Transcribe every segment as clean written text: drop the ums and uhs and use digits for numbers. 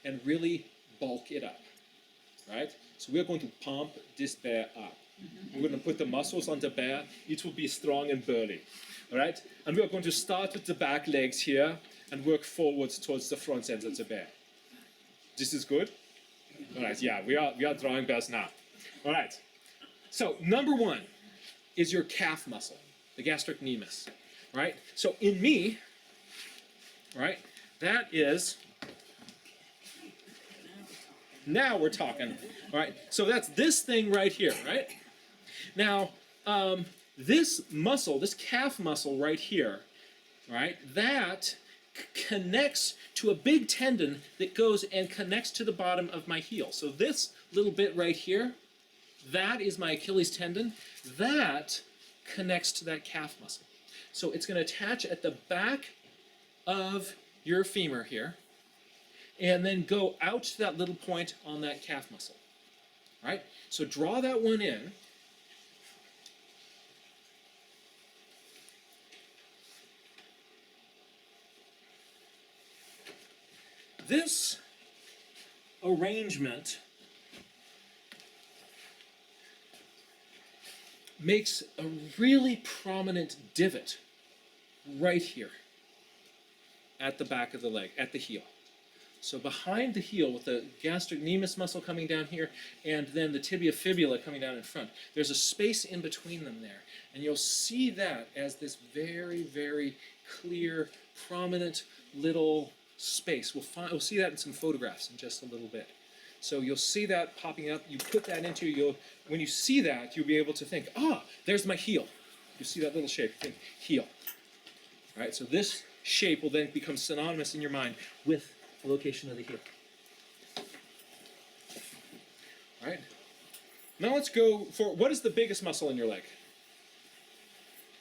and really bulk it up, right? So we're going to pump this bear up. We're going to put the muscles on the bear. It will be strong and burly, all right? And we're going to start with the back legs here and work forwards towards the front end of the bear. This is good? All right, yeah, we are drawing bears now. All right, so number one is your calf muscle, the gastrocnemius, right? So in me, right, that is, now we're talking, all right? So that's this thing right here, right? Now, this muscle, this calf muscle right here, right, that connects to a big tendon that goes and connects to the bottom of my heel. So this little bit right here, that is my Achilles tendon. That connects to that calf muscle. So it's going to attach at the back of your femur here and then go out to that little point on that calf muscle. All right? So draw that one in. This arrangement makes a really prominent divot right here at the back of the leg, at the heel. So behind the heel, with the gastrocnemius muscle coming down here and then the tibia fibula coming down in front, there's a space in between them there. And you'll see that as this very, very clear, prominent little space. We'll see that in some photographs in just a little bit. So you'll see that popping up. You put that into, when you see that, you'll be able to think, ah, there's my heel. You see that little shape, think heel. All right, so this shape will then become synonymous in your mind with the location of the heel. All right, now let's go for, what is the biggest muscle in your leg?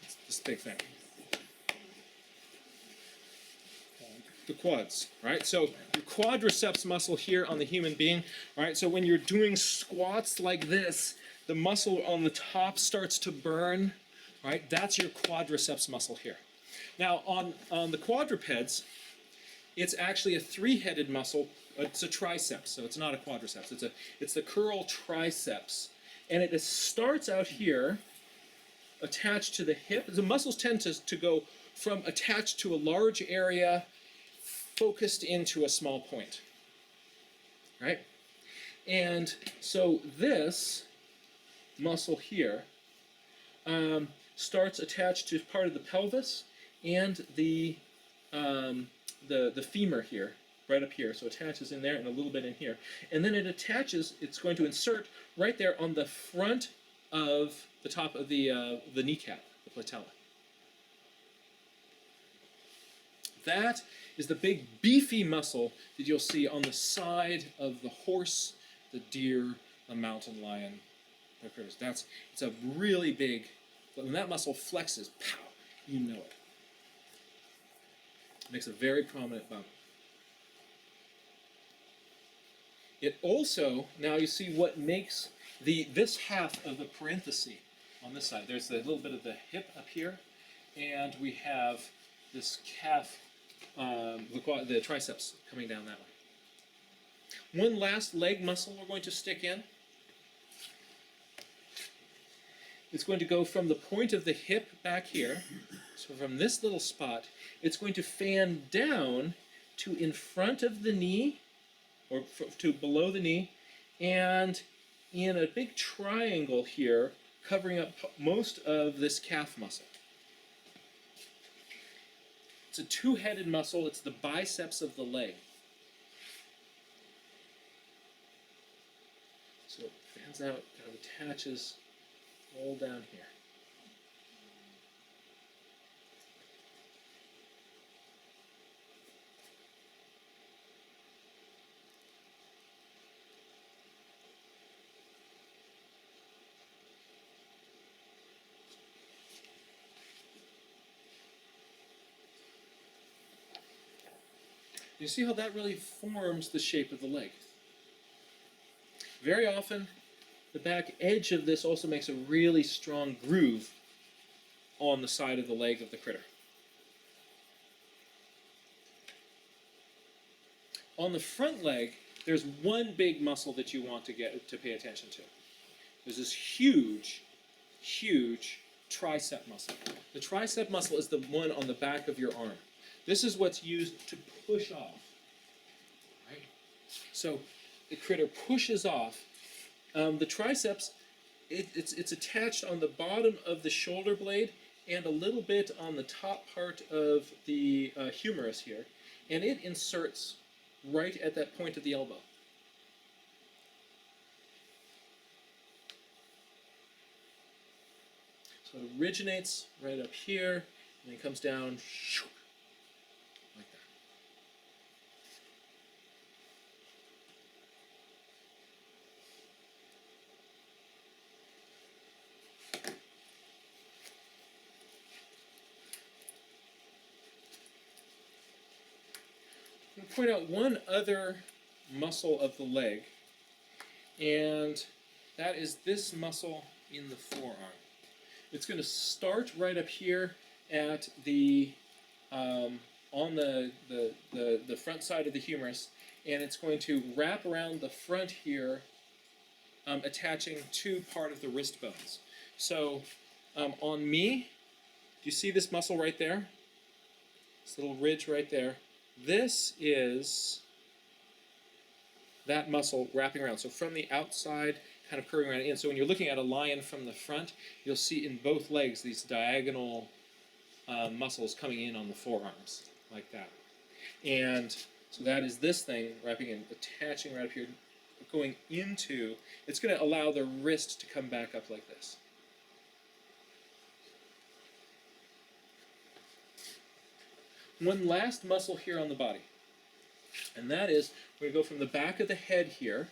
It's this big thing. The quads, right? So your quadriceps muscle here on the human being, right? So when you're doing squats like this, the muscle on the top starts to burn, right? That's your quadriceps muscle here. Now on the quadrupeds, it's actually a three-headed muscle. It's a triceps, so it's not a quadriceps. It's the curl triceps, and it starts out here, attached to the hip. The muscles tend to go from attached to a large area, focused into a small point, right? And so this muscle here starts attached to part of the pelvis and the femur here, right up here. So it attaches in there and a little bit in here. And then it attaches, it's going to insert right there on the front of the top of the kneecap, the patella. That is the big beefy muscle that you'll see on the side of the horse, the deer, the mountain lion, the critters. It's a really big, when that muscle flexes, pow, you know it. It makes a very prominent bump. It also, now you see what makes this half of the parenthesis on this side. There's a little bit of the hip up here, and we have this calf, the triceps coming down that way. One last leg muscle we're going to stick in. It's going to go from the point of the hip back here, so from this little spot, it's going to fan down to in front of the knee, or to below the knee, and in a big triangle here, covering up most of this calf muscle. It's a two-headed muscle. It's the biceps of the leg. So it fans out, kind of attaches all down here. You see how that really forms the shape of the leg. Very often, the back edge of this also makes a really strong groove on the side of the leg of the critter. On the front leg, there's one big muscle that you want to pay attention to. There's this huge, huge tricep muscle. The tricep muscle is the one on the back of your arm. This is what's used to push off. Right? So the critter pushes off. The triceps, it's attached on the bottom of the shoulder blade and a little bit on the top part of the humerus here, and it inserts right at that point of the elbow. So it originates right up here, and it comes down like that. I'm going to point out one other muscle of the leg, and that is this muscle in the forearm. It's going to start right up here at the on the front side of the humerus, and it's going to wrap around the front here, attaching to part of the wrist bones. So on me, do you see this muscle right there? This little ridge right there. This is that muscle wrapping around. So from the outside, kind of curving around in. So when you're looking at a lion from the front, you'll see in both legs these diagonal muscles coming in on the forearms, like that. And so that is this thing wrapping in, attaching right up here, going into, it's going to allow the wrist to come back up like this. One last muscle here on the body, and that is, we're going to go from the back of the head here,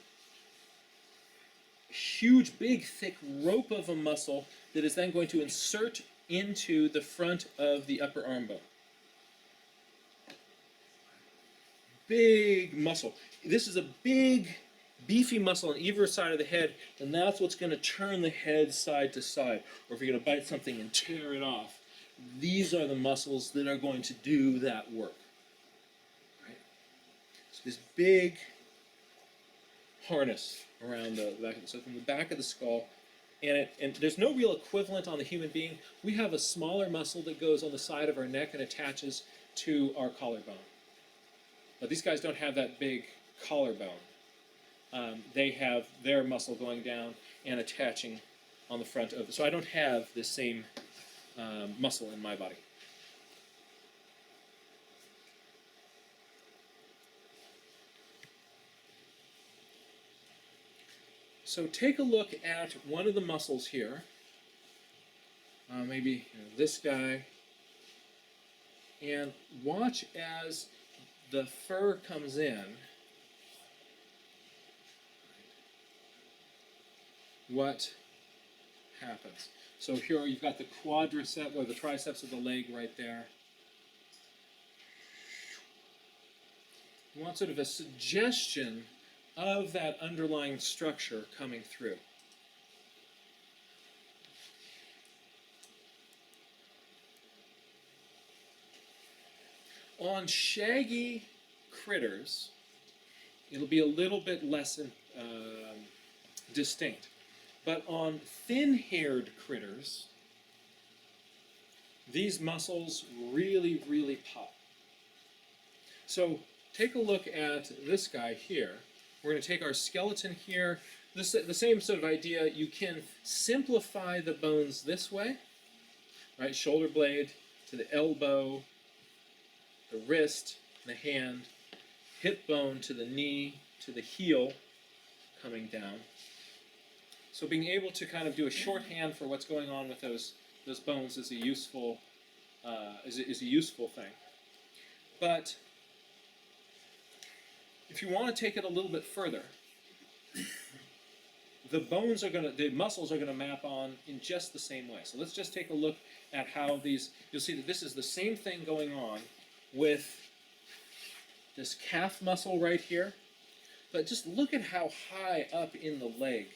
a huge, big, thick rope of a muscle that is then going to insert into the front of the upper arm bone. Big muscle. This is a big, beefy muscle on either side of the head, and that's what's going to turn the head side to side. Or if you're going to bite something and tear it off, these are the muscles that are going to do that work. Right? So this big harness around the back of the, so from the back of the skull, and there's no real equivalent on the human being. We have a smaller muscle that goes on the side of our neck and attaches to our collarbone. But these guys don't have that big collarbone. They have their muscle going down and attaching on the front of it. So I don't have the same muscle in my body. So take a look at one of the muscles here. Maybe this guy. And watch as the fur comes in. What happens? So here you've got the quadriceps, or the triceps of the leg right there. You want sort of a suggestion of that underlying structure coming through. On shaggy critters, it'll be a little bit less distinct. But on thin-haired critters, these muscles really, really pop. So take a look at this guy here. We're going to take our skeleton here. The same sort of idea. You can simplify the bones this way, right? Shoulder blade to the elbow, the wrist, the hand, hip bone to the knee, to the heel, coming down. So being able to kind of do a shorthand for what's going on with those bones is a useful thing. But if you want to take it a little bit further, the muscles are going to map on in just the same way. So let's just take a look at how these. You'll see that this is the same thing going on with this calf muscle right here. But just look at how high up in the leg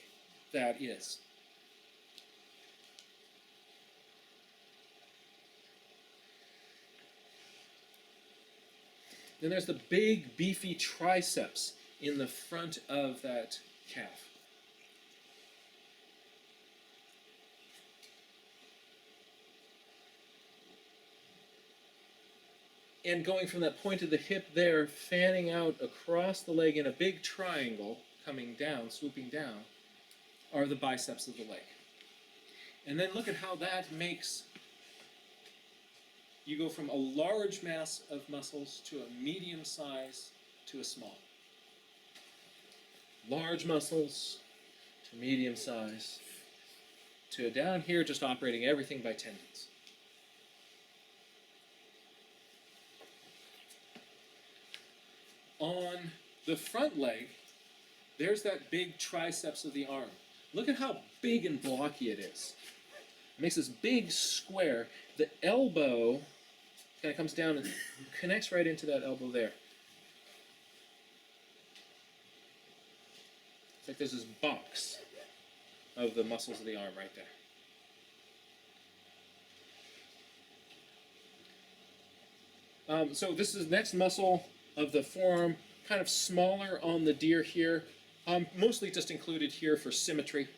that is. Then there's the big, beefy triceps in the front of that calf. And going from that point of the hip there, fanning out across the leg in a big triangle, coming down, swooping down, are the biceps of the leg. And then look at how that makes, you go from a large mass of muscles to a medium size to a small. Large muscles to medium size to down here just operating everything by tendons. On the front leg, there's that big triceps of the arm. Look at how big and blocky it is. It makes this big square. The elbow kind of comes down and connects right into that elbow there. It's like there's this box of the muscles of the arm right there. So this is the next muscle of the forearm, kind of smaller on the deer here, mostly just included here for symmetry,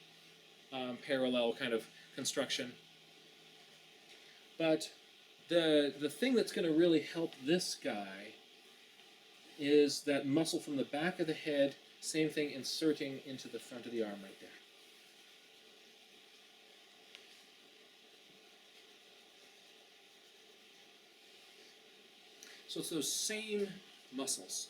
parallel kind of construction. But the thing that's going to really help this guy is that muscle from the back of the head, same thing inserting into the front of the arm right there. So it's those same muscles.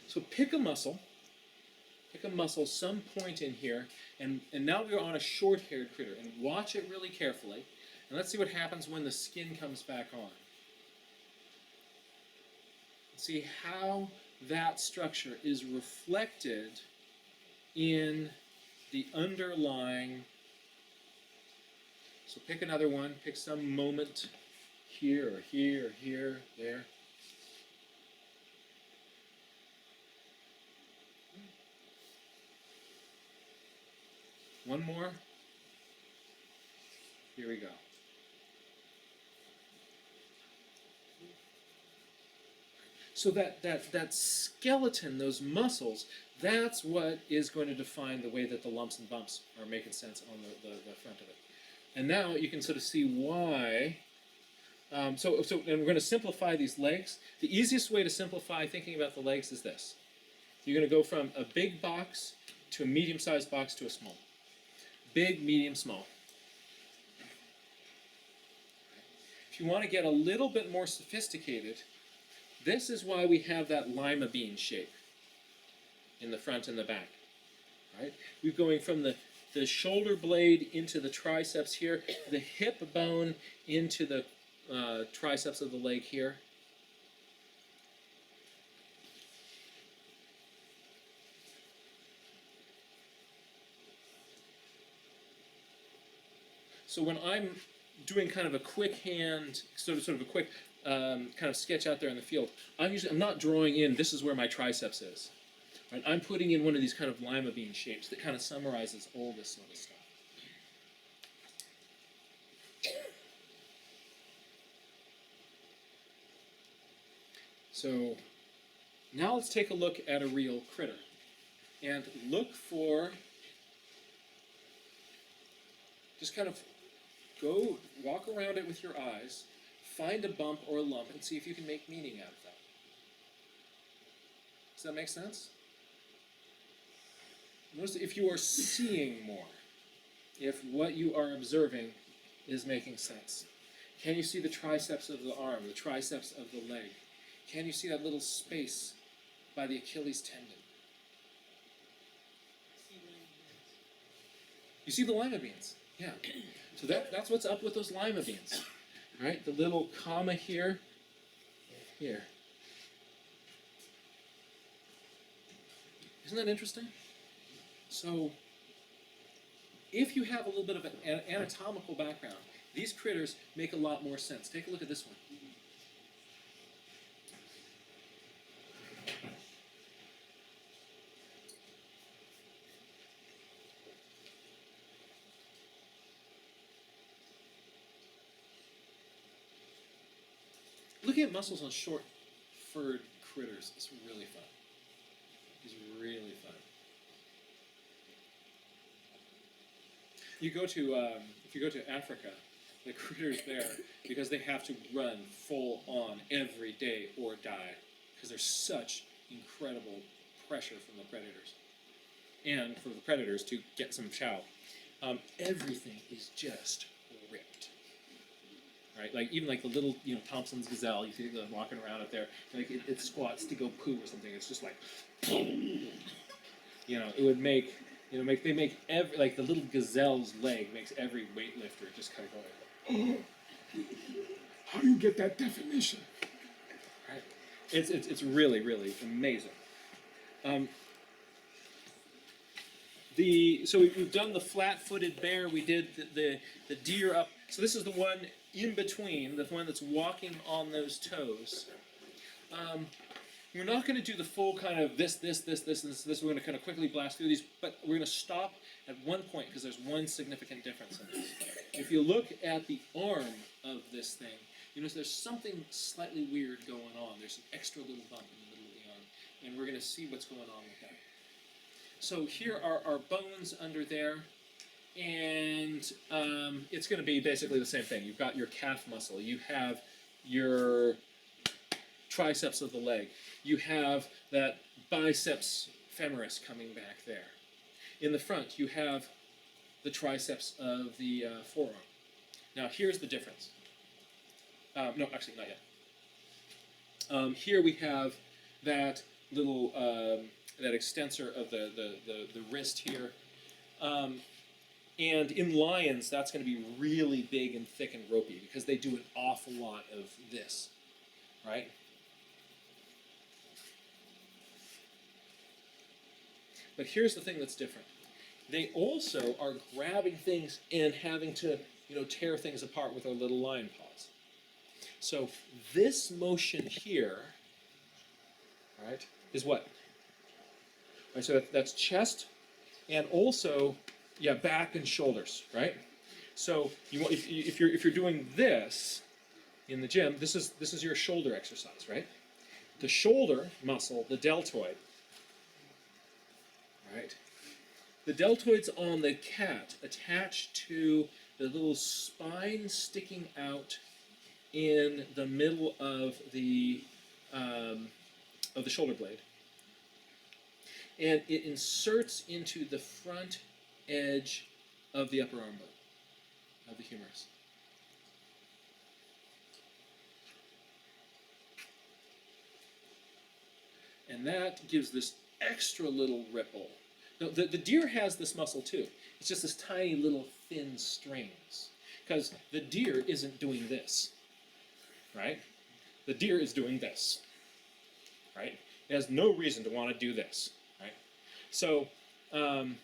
So pick a muscle some point in here, and now we're on a short-haired critter, and watch it really carefully, and let's see what happens when the skin comes back on. See how that structure is reflected in the underlying. So pick another one, pick some moment here or here or here, there. One more. Here we go. So that skeleton, those muscles, that's what is going to define the way that the lumps and bumps are making sense on the front of it. And now you can sort of see why. And we're going to simplify these legs. The easiest way to simplify thinking about the legs is this. You're going to go from a big box to a medium-sized box to a small. Big, medium, small. If you want to get a little bit more sophisticated, this is why we have that lima bean shape in the front and the back. Right? We're going from the shoulder blade into the triceps here, the hip bone into the triceps of the leg here. So when I'm doing kind of a quick hand, sort of a quick kind of sketch out there in the field, I'm not drawing in, this is where my triceps is. Right? I'm putting in one of these kind of lima bean shapes that kind of summarizes all this sort of stuff. So now let's take a look at a real critter. And look for, just kind of go walk around it with your eyes, find a bump or a lump, and see if you can make meaning out of that. Does that make sense? Notice if you are seeing more, if what you are observing is making sense. Can you see the triceps of the arm, the triceps of the leg? Can you see that little space by the Achilles tendon? You see the lima beans? Yeah. So that's what's up with those lima beans. Right? The little comma here, here. Isn't that interesting? So, if you have a little bit of an anatomical background, these critters make a lot more sense. Take a look at this one. looking at muscles on short furred critters is really fun. It's really fun. You go to if you go to Africa, the critters there, because they have to run full on every day or die, because there's such incredible pressure from the predators, and for the predators to get some chow. Everything is just ripped, right? Like even like the little Thompson's gazelle, you see them walking around out there, like it squats to go poo or something. It's just like, it would make. They make every, like the little gazelle's leg makes every weightlifter just kind of go like, oh, how do you get that definition? Right? It's really, really amazing. So we've done the flat-footed bear. We did the deer up. So this is the one in between, the one that's walking on those toes. We're not going to do the full kind of this. We're going to kind of quickly blast through these, but we're going to stop at one point because there's one significant difference in this. If you look at the arm of this thing, you notice there's something slightly weird going on. There's an extra little bump in the middle of the arm, and we're going to see what's going on with that. So here are our bones under there, and it's going to be basically the same thing. You've got your calf muscle. You have your triceps of the leg. You have that biceps femoris coming back there. In the front, you have the triceps of the forearm. Now, here's the difference. No, actually, not yet. Here we have that little that extensor of the wrist here. And in lions, that's going to be really big and thick and ropey because they do an awful lot of this, right? But here's the thing that's different. They also are grabbing things and having to, tear things apart with their little lion paws. So this motion here, right, is what? Right, so that's chest and also, back and shoulders, right? So if you're doing this in the gym, this is your shoulder exercise, right? The shoulder muscle, the deltoid. Right. The deltoid's on the cat, attached to the little spine sticking out in the middle of the shoulder blade, and it inserts into the front edge of the upper arm bone of the humerus. And that gives this extra little ripple. Now, the deer has this muscle too. It's just this tiny little thin strings. Because the deer isn't doing this, right? The deer is doing this, right? It has no reason to want to do this, right? So the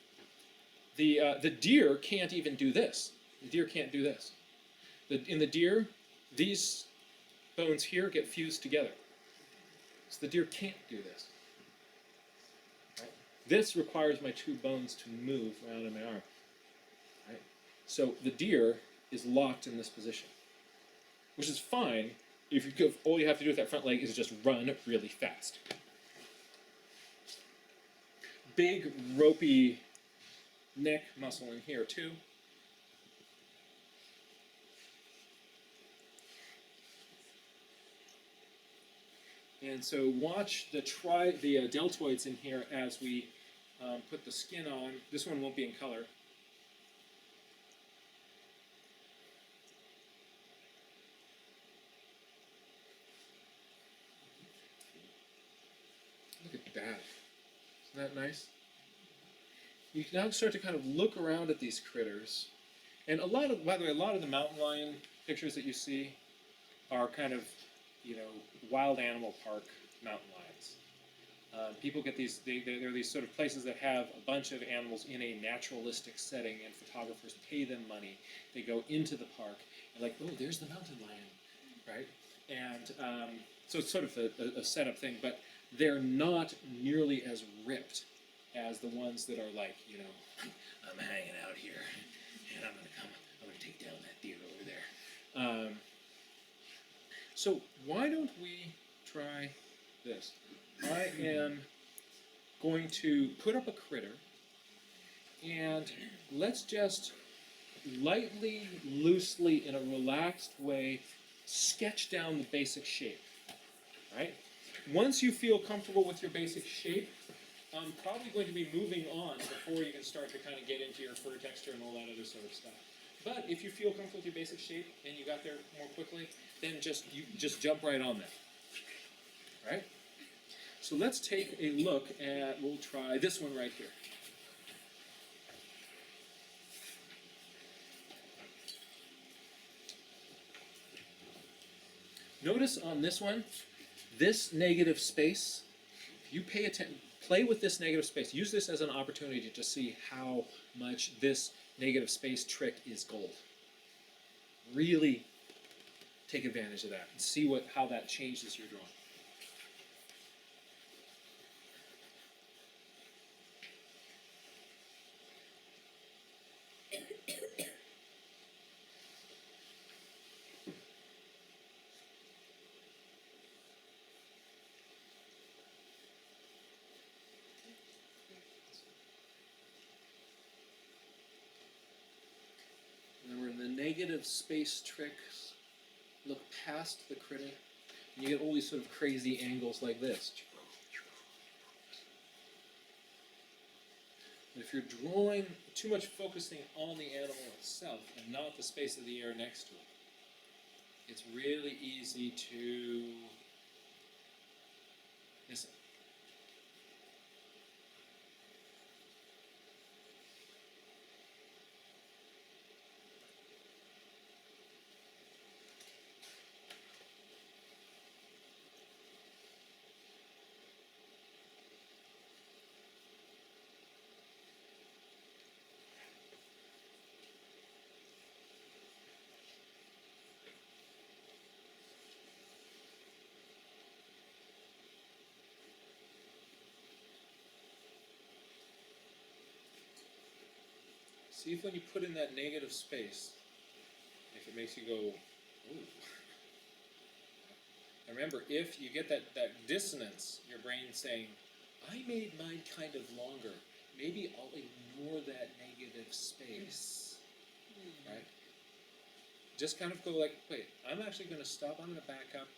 deer can't even do this. The deer can't do this. In the deer, these bones here get fused together. So the deer can't do this. This requires my two bones to move around in my arm. Right? So the deer is locked in this position, which is fine if all you have to do with that front leg is just run really fast. Big, ropey neck muscle in here too. And so watch the deltoids in here as we put the skin on. This one won't be in color. Look at that. Isn't that nice? You can now start to kind of look around at these critters. And by the way, a lot of the mountain lion pictures that you see are kind of, wild animal park mountain lions. People get these, there are these sort of places that have a bunch of animals in a naturalistic setting, and photographers pay them money. They go into the park and like, oh, there's the mountain lion, right? And so it's sort of a setup thing, but they're not nearly as ripped as the ones that are like, I'm hanging out here, and I'm gonna take down that deer over there. So why don't we try this? I am going to put up a critter, and let's just lightly, loosely, in a relaxed way, sketch down the basic shape, right? Once you feel comfortable with your basic shape, I'm probably going to be moving on before you can start to kind of get into your fur texture and all that other sort of stuff. But if you feel comfortable with your basic shape and you got there more quickly, then just jump right on that. Right? So let's take a look at, we'll try this one right here. Notice on this one, this negative space, if you pay attention, play with this negative space. Use this as an opportunity to see how much this negative space trick is gold. Really take advantage of that and see how that changes your drawing. Remember, the negative space tricks look past the critter, and you get all these sort of crazy angles like this. But if you're drawing too much focusing on the animal itself and not the space of the air next to it, it's really easy to miss it. See if when you put in that negative space, if it makes you go, ooh. And remember, if you get that dissonance, your brain's saying, I made mine kind of longer. Maybe I'll ignore that negative space, right? Just kind of go like, wait, I'm actually going to stop, I'm going to back up,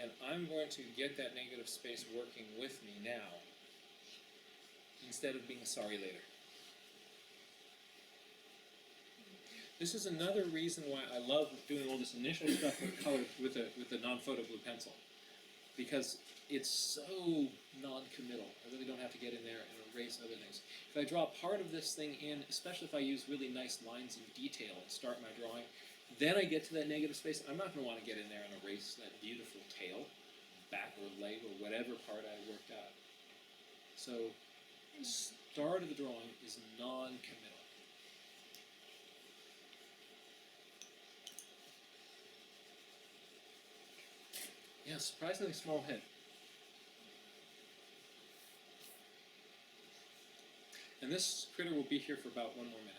and I'm going to get that negative space working with me now, instead of being sorry later. This is another reason why I love doing all this initial stuff with color with the non-photo blue pencil, because it's so non-committal. I really don't have to get in there and erase other things. If I draw part of this thing in, especially if I use really nice lines and detail and start my drawing, then I get to that negative space. I'm not going to want to get in there and erase that beautiful tail, back or leg or whatever part I worked out. So, start of the drawing is non-committal. Yeah, surprisingly small head. And this critter will be here for about 1 more minute.